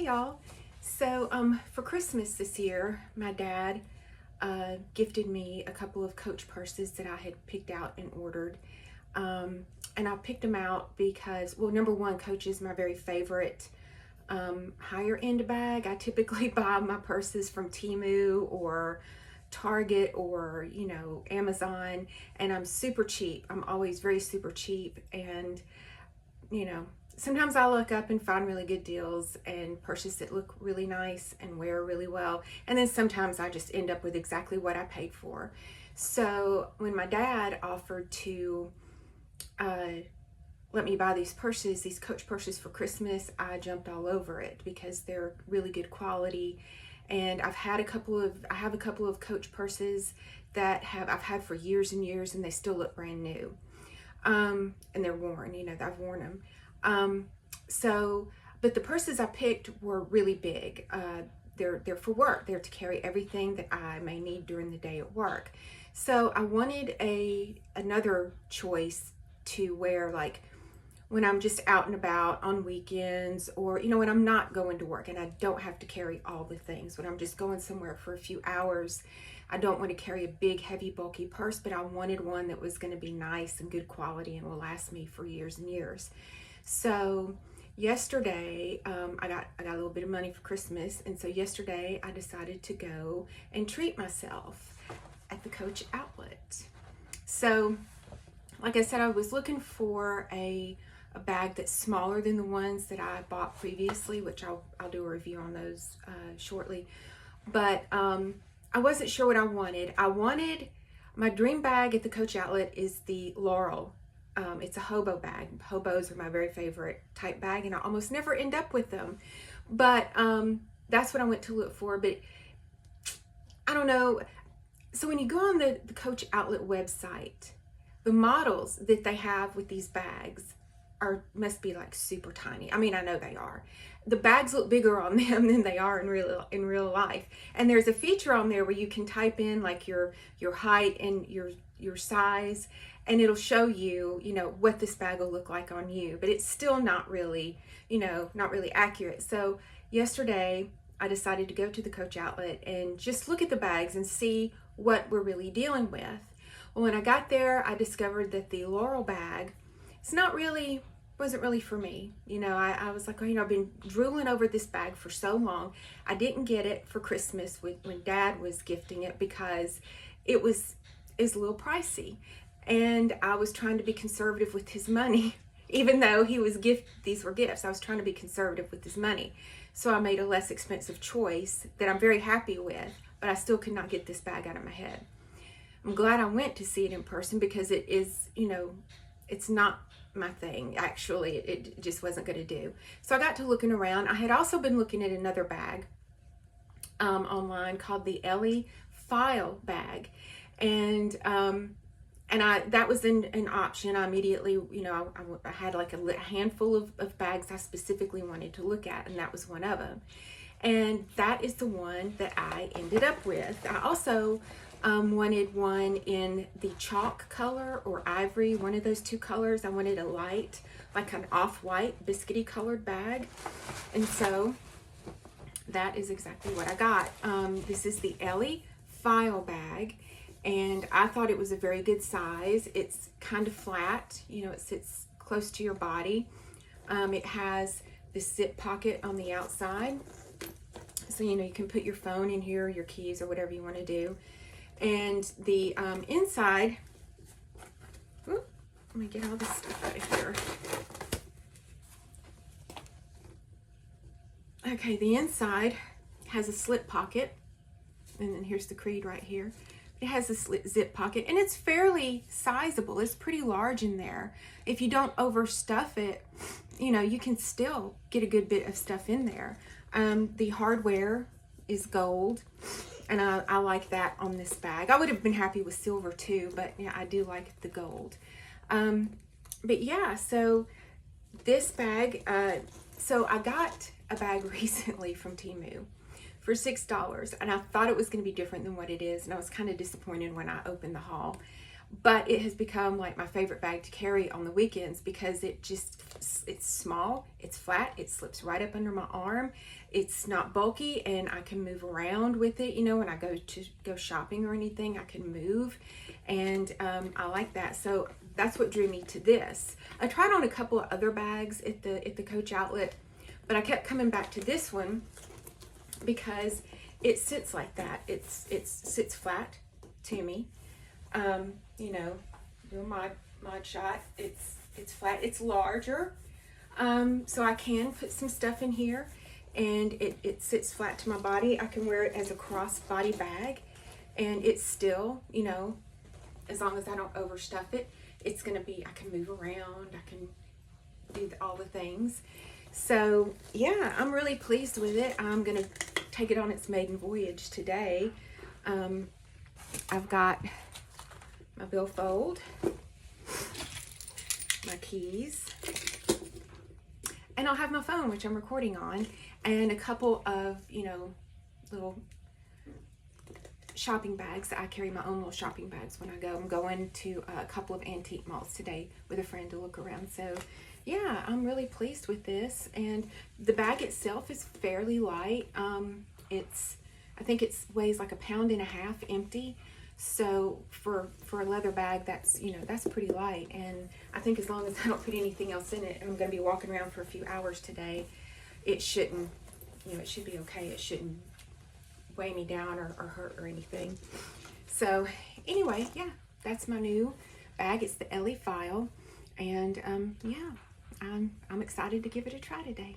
Hey y'all. So for Christmas this year, my dad gifted me a couple of Coach purses that I had picked out and ordered. And I picked them out because, well, number one, Coach is my very favorite higher end bag. I typically buy my purses from Temu or Target or, Amazon, and I'm super cheap. I'm always very super cheap, and sometimes I look up and find really good deals and purses that look really nice and wear really well. And then sometimes I just end up with exactly what I paid for. So when my dad offered to let me buy these purses, these Coach purses for Christmas, I jumped all over it because they're really good quality. And I have a couple of Coach purses that I've had for years and years, and they still look brand new. And they're worn, I've worn them. But the purses I picked were really big. They're for work. They're to carry everything that I may need during the day at work. So I wanted another choice to wear, like when I'm just out and about on weekends, or when I'm not going to work and I don't have to carry all the things. When I'm just going somewhere for a few hours, I don't want to carry a big, heavy, bulky purse, but I wanted one that was going to be nice and good quality and will last me for years and years. So yesterday, I got a little bit of money for Christmas, and so yesterday I decided to go and treat myself at the Coach outlet. So, like I said, I was looking for a bag that's smaller than the ones that I bought previously, which I'll do a review on those shortly. But I wasn't sure what I wanted. My dream bag at the Coach outlet is the Laurel. It's a hobo bag. Hobos are my very favorite type bag, and I almost never end up with them. But that's what I went to look for. But I don't know. So when you go on the Coach outlet website, the models that they have with these bags must be like super tiny. I mean, I know they are. The bags look bigger on them than they are in real life. And there's a feature on there where you can type in like your height and your size, and it'll show you, what this bag will look like on you. But it's still not really accurate. So yesterday I decided to go to the Coach outlet and just look at the bags and see what we're really dealing with. Well, when I got there, I discovered that the Laurel bag, wasn't really for me. I was like, I've been drooling over this bag for so long. I didn't get it for Christmas when Dad was gifting it because it was a little pricey. And I was trying to be conservative with his money. Even though these were gifts, I was trying to be conservative with his money. So I made a less expensive choice that I'm very happy with, but I still could not get this bag out of my head. I'm glad I went to see it in person because it is, it's not my thing. Actually, it just wasn't going to do. So I got to looking around. I had also been looking at another bag online called the Ellie file bag. And that was an option. I immediately, I had like a handful of bags I specifically wanted to look at, and that was one of them. And that is the one that I ended up with. I also wanted one in the chalk color or ivory, one of those two colors. I wanted a light, like an off-white biscuity colored bag. And so that is exactly what I got. This is the Ellie file bag, and I thought it was a very good size. It's kind of flat, it sits close to your body. It has this zip pocket on the outside. So, you can put your phone in here, your keys, or whatever you want to do. And the inside, let me get all this stuff out of here. Okay, the inside has a slip pocket, and then here's the creed right here. It has a zip pocket, and it's fairly sizable. It's pretty large in there. If you don't overstuff it, you can still get a good bit of stuff in there. The hardware is gold, and I like that on this bag. I would have been happy with silver too, but yeah, I do like the gold. But yeah, so this bag, so I got a bag recently from Temu for $6, and I thought it was going to be different than what it is, and I was kind of disappointed when I opened the haul. but it has become like my favorite bag to carry on the weekends because it's small, it's flat, it slips right up under my arm, it's not bulky, and I can move around with it. You know, when I go shopping or anything, I can move, and I like that. So that's what drew me to this. I tried on a couple of other bags at the Coach outlet, but I kept coming back to this one because it sits like that. It sits flat to me. You know, real mod shot. It's flat. It's larger, so I can put some stuff in here, and it sits flat to my body. I can wear it as a crossbody bag, and it's still, you know, as long as I don't overstuff it, it's gonna be. I can move around. I can do all the things. So yeah, I'm really pleased with it. I'm gonna take it on its maiden voyage today. I've got my billfold, my keys, and I'll have my phone, which I'm recording on, and a couple of, you know, little shopping bags. I carry my own little shopping bags when I go. I'm going to a couple of antique malls today with a friend to look around. So yeah, I'm really pleased with this, and the bag itself is fairly light. I think it weighs like 1.5 pounds empty. So for a leather bag, that's, you know, that's pretty light. And I think as long as I don't put anything else in it, and I'm going to be walking around for a few hours today, it shouldn't, you know, it should be okay. It shouldn't weigh me down or hurt or anything. So anyway, yeah, that's my new bag. It's the Ellie file, and yeah, I'm excited to give it a try today.